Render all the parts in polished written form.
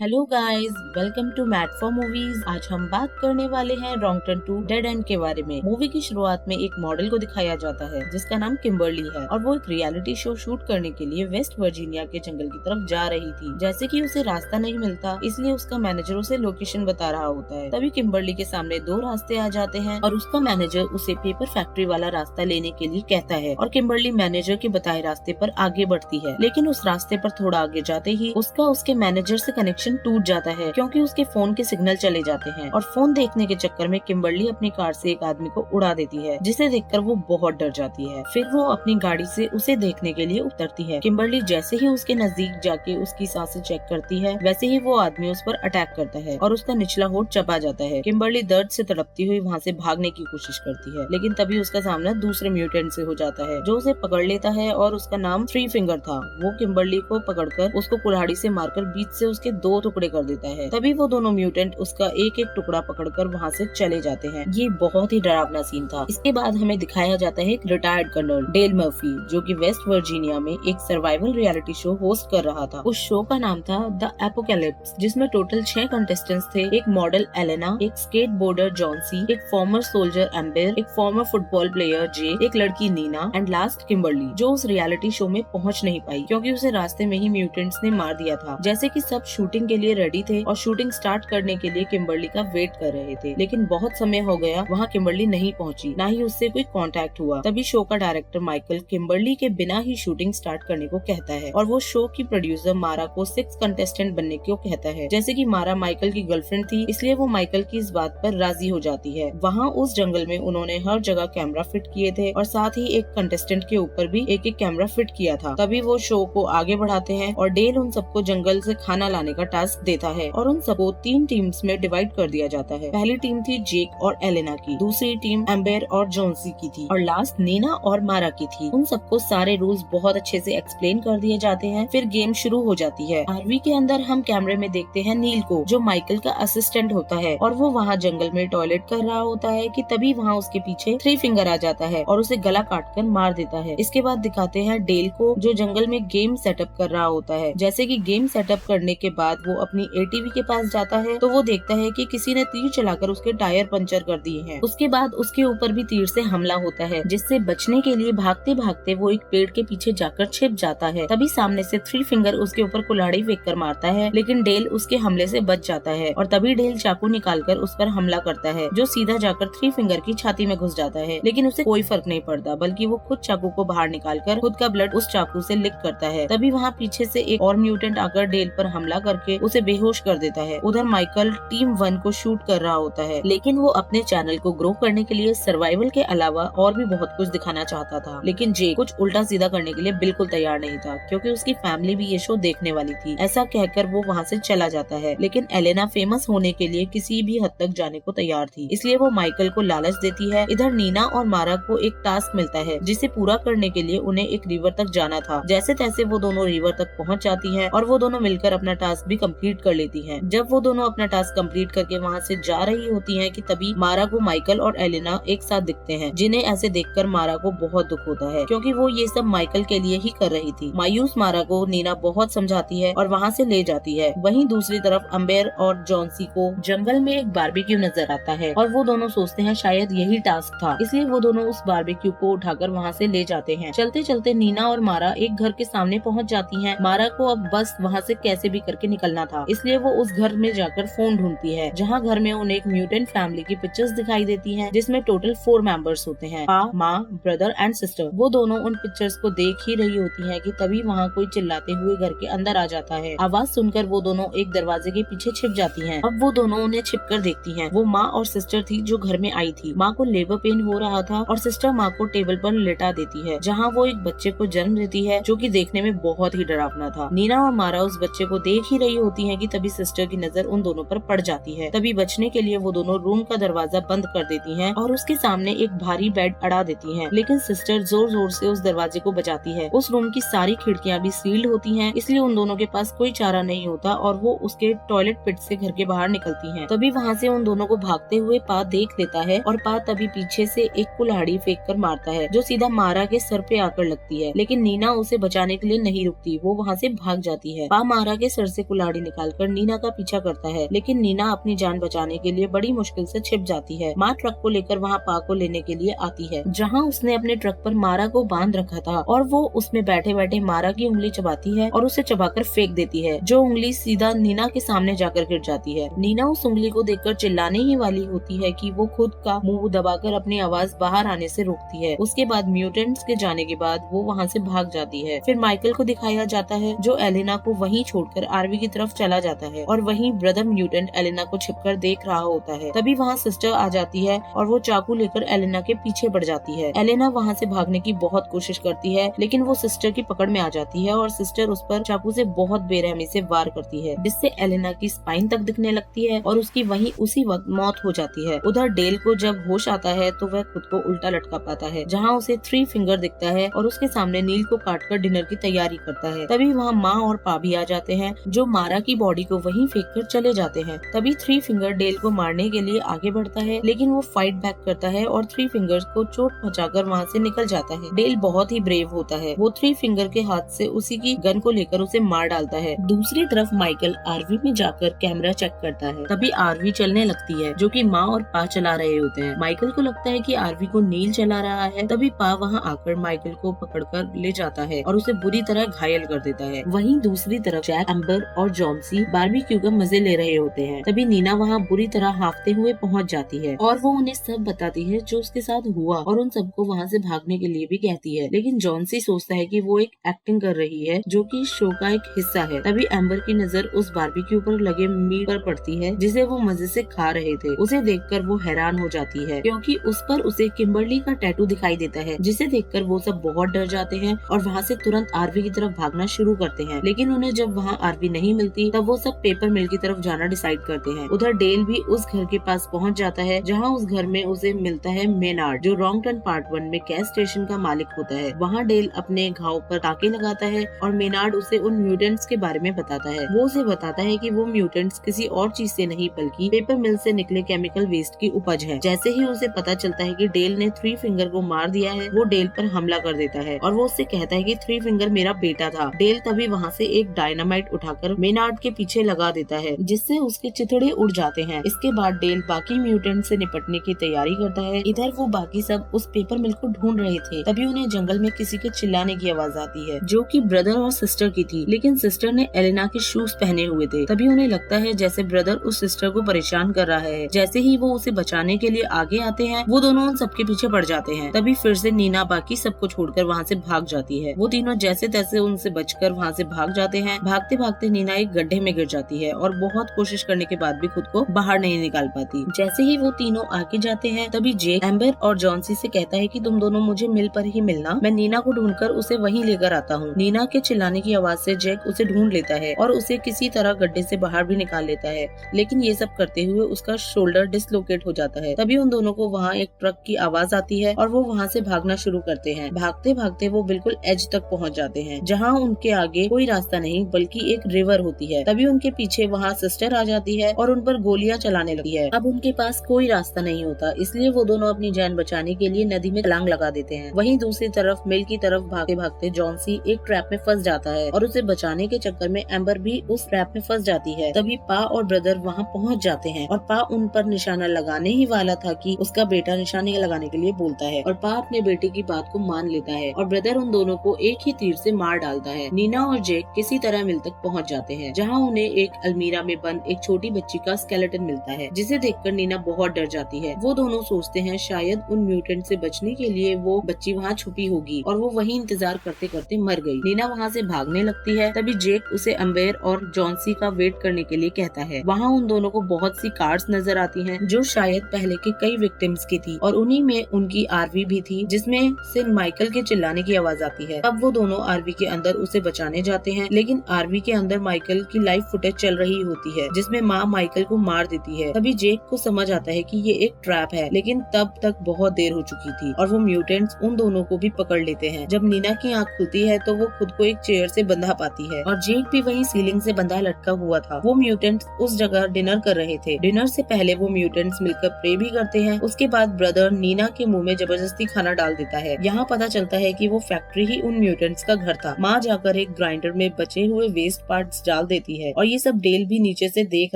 Hello guys, welcome to Matt for movies. आज हम बात करने वाले हैं wrong turn to dead end के बारे में। मूवी की शुरुआत में एक मॉडल को दिखाया जाता है जिसका नाम किम्बरली है और वो एक रियलिटी शो शूट करने के लिए वेस्ट वर्जीनिया के जंगल की तरफ जा रही थी। जैसे कि उसे रास्ता नहीं मिलता, इसलिए उसका मैनेजर उसे लोकेशन बता रहा होता है। तभी किम्बरली के सामने दो रास्ते आ जाते हैं और उसका मैनेजर उसे पेपर फैक्ट्री वाला रास्ता लेने के लिए कहता है और किम्बरली मैनेजर के बताए रास्ते पर आगे बढ़ती है। लेकिन उस रास्ते पर थोड़ा आगे जाते ही उसका उसके मैनेजर से कनेक्शन टूट जाता है क्योंकि उसके फोन के सिग्नल चले जाते हैं और फोन देखने के चक्कर में किम्बरली अपनी कार से एक आदमी को उड़ा देती है, जिसे देखकर वो बहुत डर जाती है। फिर वो अपनी गाड़ी से उसे देखने के लिए उतरती है। किम्बरली जैसे ही उसके नजदीक जाके उसकी सांसें चेक करती है, वैसे ही वो आदमी उस पर अटैक करता है और उसका निचला होठ चबा जाता है। किम्बरली दर्द से तड़पती हुई वहाँ से भागने की कोशिश करती है, लेकिन तभी उसका सामना दूसरे म्यूटेंट से हो जाता है जो उसे पकड़ लेता है और उसका नाम थ्री फिंगर था। वो किम्बरली को पकड़कर उसको कुल्हाड़ी से मारकर बीच से उसके दो टुकड़े कर देता है। तभी वो दोनों म्यूटेंट उसका एक एक टुकड़ा पकड़कर वहाँ से चले जाते हैं। ये बहुत ही डरावना सीन था। इसके बाद हमें दिखाया जाता है एक रिटायर्ड कर्नल डेल मर्फी, जो कि वेस्ट वर्जीनिया में एक सर्वाइवल रियलिटी शो होस्ट कर रहा था। उस शो का नाम था द एपोकैलिप्स, जिसमें टोटल 6 कंटेस्टेंट्स थे। एक मॉडल एलेना, एक स्केट बोर्डर जॉन्सी, एक फॉर्मर सोल्जर एम्बर, एक फॉर्मर फुटबॉल प्लेयर जे, एक लड़की नीना एंड लास्ट किम्बरली, जो उस रियलिटी शो में पहुँच नहीं पाई क्योंकि उसे रास्ते में ही म्यूटेंट्स ने मार दिया था। जैसे कि सब शूटिंग के लिए रेडी थे और शूटिंग स्टार्ट करने के लिए किम्बरली का वेट कर रहे थे, लेकिन बहुत समय हो गया, वहाँ किम्बरली नहीं पहुँची, ना ही उससे कोई कांटेक्ट हुआ। तभी शो का डायरेक्टर माइकल किम्बरली के बिना ही शूटिंग स्टार्ट करने को कहता है और वो शो की प्रोड्यूसर मारा को 6 कंटेस्टेंट बनने को कहता है। जैसे कि मारा माइकल की गर्लफ्रेंड थी, इसलिए वो माइकल की इस बात पर राजी हो जाती है। वहाँ उस जंगल में उन्होंने हर जगह कैमरा फिट किए थे और साथ ही एक कंटेस्टेंट के ऊपर भी एक एक कैमरा फिट किया था। तभी वो शो को आगे बढ़ाते हैं और डेल उन सबको जंगल से खाना लाने का टास्क देता है और उन सबको 3 टीम्स में डिवाइड कर दिया जाता है। पहली टीम थी जेक और एलेना की, दूसरी टीम एम्बर और जॉन्सी की थी और लास्ट नीना और मारा की थी। उन सबको सारे रूल्स बहुत अच्छे से एक्सप्लेन कर दिए जाते हैं। फिर गेम शुरू हो जाती है। आरवी के अंदर हम कैमरे में देखते हैं नील को, जो माइकल का असिस्टेंट होता है और वो वहाँ जंगल में टॉयलेट कर रहा होता है कि तभी वहाँ उसके पीछे थ्री फिंगर आ जाता है और उसे गला काट कर मार देता है। इसके बाद दिखाते हैं डेल को, जो जंगल में गेम सेटअप कर रहा होता है। जैसे कि गेम सेटअप करने के बाद वो अपनी एटीवी के पास जाता है तो वो देखता है कि किसी ने तीर चलाकर उसके टायर पंचर कर दिए हैं। उसके बाद उसके ऊपर भी तीर से हमला होता है, जिससे बचने के लिए भागते भागते वो एक पेड़ के पीछे जाकर छिप जाता है। तभी सामने से थ्री फिंगर उसके ऊपर कुल्हाड़ी फेंक कर मारता है, लेकिन डेल उसके हमले से बच जाता है और तभी डेल चाकू निकालकर उस पर हमला करता है, जो सीधा जाकर थ्री फिंगर की छाती में घुस जाता है। लेकिन उसे कोई फर्क नहीं पड़ता, बल्कि वो खुद चाकू को बाहर निकालकर खुद का ब्लड उस चाकू से लिक करता है। तभी वहाँ पीछे से एक और म्यूटेंट आकर डेल पर हमला करके उसे बेहोश कर देता है। उधर माइकल टीम 1 को शूट कर रहा होता है, लेकिन वो अपने चैनल को ग्रो करने के लिए सर्वाइवल के अलावा और भी बहुत कुछ दिखाना चाहता था। लेकिन जे कुछ उल्टा सीधा करने के लिए बिल्कुल तैयार नहीं था, क्योंकि उसकी फैमिली भी ये शो देखने वाली थी। ऐसा कहकर वो वहाँ से चला जाता है, लेकिन एलेना फेमस होने के लिए किसी भी हद तक जाने को तैयार थी, इसलिए वो माइकल को लालच देती है। इधर नीना और मारा को एक टास्क मिलता है, जिसे पूरा करने के लिए उन्हें एक रिवर तक जाना था। जैसे तैसे वो दोनों रिवर तक पहुँच जाती है और वो दोनों मिलकर अपना टास्क भी कम्प्लीट कर लेती है। जब वो दोनों अपना टास्क कंप्लीट करके वहाँ से जा रही होती हैं कि तभी मारा को माइकल और एलेना एक साथ दिखते हैं, जिन्हें ऐसे देखकर मारा को बहुत दुख होता है, क्योंकि वो ये सब माइकल के लिए ही कर रही थी। मायूस मारा को नीना बहुत समझाती है और वहाँ से ले जाती है। वहीं दूसरी तरफ अम्बेर और जॉन्सी को जंगल में एक बारबेक्यू नजर आता है और वो दोनों सोचते हैं शायद यही टास्क था, इसलिए वो दोनों उस बारबेक्यू को उठाकर वहाँ से ले जाते हैं। चलते चलते नीना और मारा एक घर के सामने पहुँच जाती है। मारा को अब बस वहाँ से कैसे भी करके निकलना था, इसलिए वो उस घर में जाकर फोन ढूंढती है, जहाँ घर में उन्हें एक म्यूटेंट फैमिली की पिक्चर्स दिखाई देती हैं, जिसमें टोटल 4 मेंबर्स होते हैं, पापा, माँ, ब्रदर एंड सिस्टर। वो दोनों उन पिक्चर्स को देख ही रही होती हैं कि तभी वहाँ कोई चिल्लाते हुए घर के अंदर आ जाता है। आवाज सुनकर वो दोनों एक दरवाजे के पीछे छिप जाती हैं। अब वो दोनों उन्हें छिपकर देखती हैं। वो माँ और सिस्टर थी जो घर में आई थी। माँ को लेबर पेन हो रहा था और सिस्टर माँ को टेबल पर लेटा देती है, जहाँ वो एक बच्चे को जन्म देती है, जो कि देखने में बहुत ही डरावना था। नीना और मारा उस बच्चे को देख ही रही होती है कि तभी सिस्टर की नजर उन दोनों पर पड़ जाती है। तभी बचने के लिए वो दोनों रूम का दरवाजा बंद कर देती हैं और उसके सामने एक भारी बेड अड़ा देती हैं, लेकिन सिस्टर जोर जोर से उस दरवाजे को बजाती है। उस रूम की सारी खिड़कियां भी सील्ड होती हैं, इसलिए उन दोनों के पास कोई चारा नहीं होता और वो उसके टॉयलेट पिट से घर के बाहर निकलती हैं। तभी वहाँ से उन दोनों को भागते हुए पा देख लेता है और पा तभी पीछे से एक कुल्हाड़ी फेंक कर मारता है, जो सीधा मारा के सर पे आकर लगती है, लेकिन नीना उसे बचाने के लिए नहीं रुकती, वो वहाँ से भाग जाती है। पा मारा के सर से कुल्हाड़ी गाड़ी निकालकर नीना का पीछा करता है, लेकिन नीना अपनी जान बचाने के लिए बड़ी मुश्किल से छिप जाती है। माँ ट्रक को लेकर वहाँ पा को लेने के लिए आती है, जहाँ उसने अपने ट्रक पर मारा को बांध रखा था और वो उसमें बैठे बैठे मारा की उंगली चबाती है और उसे चबाकर फेंक देती है, जो उंगली सीधा नीना के सामने जाकर गिर जाती है। नीना उस उंगली को देखकर चिल्लाने ही वाली होती है कि वो खुद का मुंह दबाकर अपनी आवाज बाहर आने से रोकती है। उसके बाद म्यूटेंट्स के जाने के बाद वो वहाँ से भाग जाती है। फिर माइकल को दिखाया जाता है, जो एलेना को वहीं छोड़कर आरवी की तरफ चला जाता है और वहीं ब्रदर म्यूटेंट एलेना को छिपकर देख रहा होता है। तभी वहाँ सिस्टर आ जाती है और वो चाकू लेकर एलेना के पीछे बढ़ जाती है। एलेना वहाँ से भागने की बहुत कोशिश करती है, लेकिन वो सिस्टर की पकड़ में आ जाती है और सिस्टर उस पर चाकू से बहुत बेरहमी से वार करती है, जिससे एलेना की स्पाइन तक दिखने लगती है और उसकी वहीं उसी वक्त मौत हो जाती है। उधर डेल को जब होश आता है तो वह खुद को उल्टा लटका पाता है, जहाँ उसे 3 फिंगर दिखता है और उसके सामने नील को काटकर डिनर की तैयारी करता है। तभी वहाँ माँ और पा भी आ जाते हैं, जो मारा की बॉडी को वहीं फेंक कर चले जाते हैं। तभी 3 फिंगर डेल को मारने के लिए आगे बढ़ता है, लेकिन वो फाइट बैक करता है और 3 फिंगर्स को चोट पहुंचाकर वहाँ से निकल जाता है। डेल बहुत ही ब्रेव होता है, वो 3 फिंगर के हाथ से उसी की गन को लेकर उसे मार डालता है। दूसरी तरफ माइकल आरवी में जाकर कैमरा चेक करता है। तभी आरवी चलने लगती है, जो कि माँ और पा चला रहे होते हैं। माइकल को लगता है कि आरवी को नील चला रहा है। तभी पा वहाँ आकर माइकल को पकड़कर ले जाता है और उसे बुरी तरह घायल कर देता है। वहीं दूसरी तरफ जैक, एम्बर और जॉन्सी बारबेक्यू का मजे ले रहे होते हैं। तभी नीना वहाँ बुरी तरह हांफते हुए पहुँच जाती है और वो उन्हें सब बताती है जो उसके साथ हुआ और उन सबको वहाँ से भागने के लिए भी कहती है। लेकिन जॉन्सी सोचता है कि वो एक एक्टिंग कर रही है, जो कि शो का एक हिस्सा है। तभी एम्बर की नजर उस बारबेक्यू पर लगे मीट पर पड़ती है, जिसे वो मजे से खा रहे थे। उसे देखकर वो हैरान हो जाती है, क्योंकि उस पर उसे किम्बर्ली का टैटू दिखाई देता है, जिसे देखकर वो सब बहुत डर जाते हैं और वहाँ से तुरंत आरवी की तरफ भागना शुरू करते हैं। लेकिन उन्हें जब वहाँ आरवी नहीं मिलती, तब वो सब पेपर मिल की तरफ जाना डिसाइड करते हैं। उधर डेल भी उस घर के पास पहुँच जाता है, जहाँ उस घर में उसे मिलता है मेनार्ड, जो रॉन्ग टर्न पार्ट 1 में गैस स्टेशन का मालिक होता है। वहाँ डेल अपने घाव पर टाके लगाता है और मेनार्ड उसे उन म्यूटेंट्स के बारे में बताता है। वो उसे बताता है कि वो म्यूटेंट्स किसी और चीज से नहीं बल्कि पेपर मिल से निकले केमिकल वेस्ट की उपज है। जैसे ही उसे पता चलता है कि डेल ने 3 फिंगर को मार दिया है, वो डेल पर हमला कर देता है और वो उससे कहता है कि 3 फिंगर मेरा बेटा था। डेल तभी वहाँ से एक डायनामाइट उठाकर मेनार्ड के पीछे लगा देता है, जिससे उसके चिथड़े उड़ जाते हैं। इसके बाद डेल बाकी म्यूटेंट से निपटने की तैयारी करता है। इधर वो बाकी सब उस पेपर मिल को ढूंढ रहे थे। तभी उन्हें जंगल में किसी के चिल्लाने की आवाज आती है, जो कि ब्रदर और सिस्टर की थी, लेकिन सिस्टर ने एलेना के शूज पहने हुए थे। तभी उन्हें लगता है जैसे ब्रदर उस सिस्टर को परेशान कर रहा है। जैसे ही वो उसे बचाने के लिए आगे आते हैं, वो दोनों उन सबके पीछे पड़ जाते हैं। तभी फिर से नीना बाकी सबको छोड़कर वहाँ से भाग जाती है। वो तीनों जैसे तैसे उनसे बचकर वहाँ से भाग जाते हैं। भागते भागते नीना एक गड्ढे में गिर जाती है और बहुत कोशिश करने के बाद भी खुद को बाहर नहीं निकाल पाती। जैसे ही वो तीनों आगे जाते हैं, तभी जेक, एम्बर और जॉन्सी से कहता है कि तुम दोनों मुझे मिल पर ही मिलना, मैं नीना को ढूंढकर उसे वहीं लेकर आता हूँ। नीना के चिल्लाने की आवाज से जेक उसे ढूंढ लेता है और उसे किसी तरह गड्ढे से बाहर भी निकाल लेता है, लेकिन ये सब करते हुए उसका शोल्डर डिसलोकेट हो जाता है। तभी उन दोनों को वहाँ एक ट्रक की आवाज आती है और वो वहाँ से भागना शुरू करते हैं। भागते भागते वो बिल्कुल एज तक पहुँच जाते हैं, जहाँ उनके आगे कोई रास्ता नहीं बल्कि एक रिवर होती है। तभी उनके पीछे वहाँ सिस्टर आ जाती है और उन पर गोलियां चलाने लगती है। अब उनके पास कोई रास्ता नहीं होता, इसलिए वो दोनों अपनी जान बचाने के लिए नदी में छलांग लगा देते हैं। वहीं दूसरी तरफ मिल की तरफ भागते भागते जॉन्सी एक ट्रैप में फंस जाता है और उसे बचाने के चक्कर में एम्बर भी उस ट्रैप में फंस जाती है। तभी पा और ब्रदर वहाँ पहुँच जाते हैं और पा उन पर निशाना लगाने ही वाला था कि उसका बेटा निशाने लगाने के लिए बोलता है और पा अपने बेटे की बात को मान लेता है और ब्रदर उन दोनों को एक ही तीर से मार डालता है। नीना और जेक किसी तरह मिल तक पहुँच जाते हैं, जहाँ उन्हें एक अलमीरा में बंद एक छोटी बच्ची का स्केलेटन मिलता है, जिसे देखकर नीना बहुत डर जाती है। वो दोनों सोचते हैं शायद उन म्यूटेंट से बचने के लिए वो बच्ची वहाँ छुपी होगी और वो वहीं इंतजार करते करते मर गई। नीना वहाँ से भागने लगती है। तभी जेक उसे एम्बर और जॉन्सी का वेट करने के लिए कहता है। वहाँ उन दोनों को बहुत सी कार्ड्स नजर आती हैं, जो शायद पहले के कई विक्टिम्स की थी और उन्हीं में उनकी आरवी भी थी, जिसमें से माइकल के चिल्लाने की आवाज आती है। अब वो दोनों आरवी के अंदर उसे बचाने जाते हैं, लेकिन आरवी के अंदर माइकल की लाइव फुटेज चल रही होती है, जिसमें माँ माइकल को मार देती है। तभी जेक को समझ आता है कि ये एक ट्रैप है, लेकिन तब तक बहुत देर हो चुकी थी और वो म्यूटेंट्स उन दोनों को भी पकड़ लेते हैं। जब नीना की आँख खुलती है तो वो खुद को एक चेयर से बंधा पाती है और जेक भी वहीं सीलिंग से बंधा लटका हुआ था। वो म्यूटेंट्स उस जगह डिनर कर रहे थे। डिनर से पहले वो म्यूटेंट्स मिलकर प्रे भी करते हैं। उसके बाद ब्रदर नीना के मुंह में जबरदस्ती खाना डाल देता है। यहाँ पता चलता है कि वो फैक्ट्री ही उन म्यूटेंट्स का घर था। माँ जाकर एक ग्राइंडर में बचे हुए वेस्ट पार्ट्स डाल डाल देती है और ये सब डेल भी नीचे से देख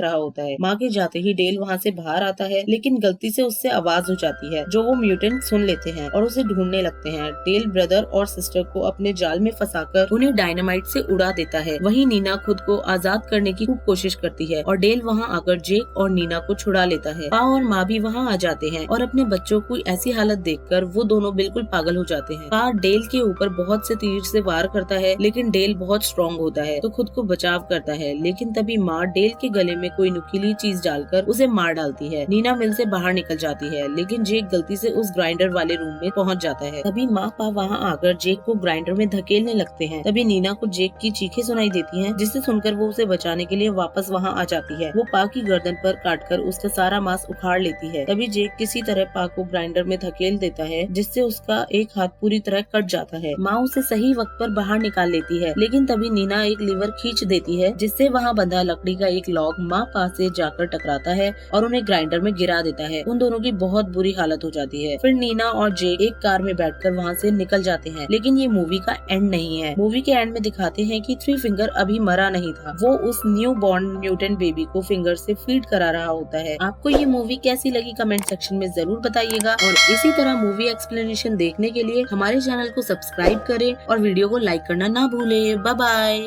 रहा होता है। माँ के जाते ही डेल वहाँ से बाहर आता है, लेकिन गलती से उससे आवाज हो जाती है जो वो म्यूटेंट सुन लेते हैं और उसे ढूंढने लगते हैं। डेल ब्रदर और सिस्टर को अपने जाल में फंसाकर उन्हें डायनामाइट से उड़ा देता है। वहीं नीना खुद को आजाद करने की खूब कोशिश करती है और डेल वहाँ आकर जेक और नीना को छुड़ा लेता है। पा और माँ भी वहाँ आ जाते हैं और अपने बच्चों को ऐसी हालत देखकर वो दोनों बिल्कुल पागल हो जाते हैं। पा डेल के ऊपर बहुत से तीर से वार करता है, लेकिन डेल बहुत स्ट्रॉन्ग होता है तो खुद को बचाव करता है। लेकिन तभी माँ डेल के गले में कोई नुकीली चीज डालकर उसे मार डालती है। नीना मिल से बाहर निकल जाती है, लेकिन जेक गलती से उस ग्राइंडर वाले रूम में पहुंच जाता है। तभी माँ पा वहाँ आकर जेक को ग्राइंडर में धकेलने लगते हैं। तभी नीना को जेक की चीखें सुनाई देती हैं, जिसे सुनकर वो उसे बचाने के लिए वापस वहाँ आ जाती है। वो पा की गर्दन पर काटकर उसका सारा मांस उखाड़ लेती है। तभी जेक किसी तरह पा को ग्राइंडर में धकेल देता है, जिससे उसका एक हाथ पूरी तरह कट जाता है। माँ उसे सही वक्त पर बाहर निकाल लेती है, लेकिन तभी नीना एक लीवर खींच देती है, जिससे वहाँ बंधा लकड़ी का एक लॉग माँ पा से जाकर टकराता है और उन्हें ग्राइंडर में गिरा देता है। उन दोनों की बहुत बुरी हालत हो जाती है। फिर नीना और जेक एक कार में बैठकर वहाँ से निकल जाते हैं। लेकिन ये मूवी का एंड नहीं है। मूवी के एंड में दिखाते हैं कि थ्री फिंगर अभी मरा नहीं था। वो उस न्यू बॉर्न म्यूटेंट बेबी को फिंगर से फीड करा रहा होता है। आपको ये मूवी कैसी लगी कमेंट सेक्शन में जरूर बताइएगा और इसी तरह मूवी एक्सप्लेनेशन देखने के लिए हमारे चैनल को सब्सक्राइब करें और वीडियो को लाइक करना ना भूलें। Bye bye.